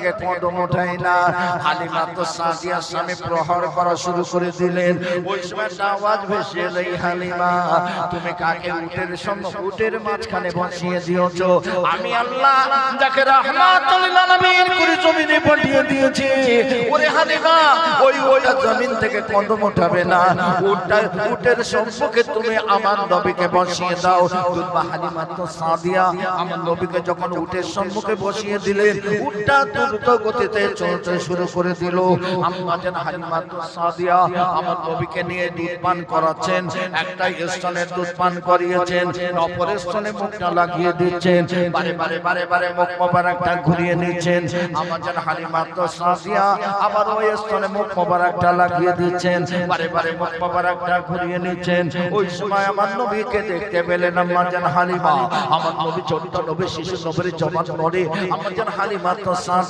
থেকে কদম ওঠায় না। হালিমা তো সাদিয়ার স্বামী প্রহার করা শুরু করে দিলেন। ওই সময় একটা আওয়াজ ভেসে এলো, হালিমা তুমি কাকে উটের মাঝখানে বসিয়ে দিয়েছো? আমি আল্লাহ যাকে রাহমাতুল লিল আলামিন করে জমিনে পাঠিয়ে দিয়েছি। ওরে হালিমা, ওইটা জমিন থেকে কদম ওঠাবে না। উটের সম্মুখে তুমি আমার নবীকে বসিয়ে দাও। দুর্বা হালিমা তো সাদিয়া আমার নবীকে যখন উটের সম্মুখে বসিয়ে দিলেন, উটটা দ্রুত গতিতে চলতে শুরু করে দিল। আম্মা জান হালিমা তো সাদিয়া আমার নবীকে নিয়ে দুধ পান করাচ্ছেন। একটা স্তনের দুধ পান করিয়েছেন, অপর স্তনে মুখটা লাগিয়ে দিচ্ছেন, বারে মুখ মোবারকটা ঘুরিয়ে নিচ্ছেন। আম্মা জান হালিমা তো সাদিয়া আবার ওই স্তনে মুখ মোবারকটা লাগিয়ে দিচ্ছেন, বারে মুখ মোবারকটা ঘুরিয়ে নিচ্ছেন। ওই সময় আমার নবীকে দেখতে পেলেন আম্মা জান হালিমা। আমার নবী ছোট্ট নবী, শিশু নবীর জবান নড়ে। আম্মা জান হালিমা তো সাদিয়া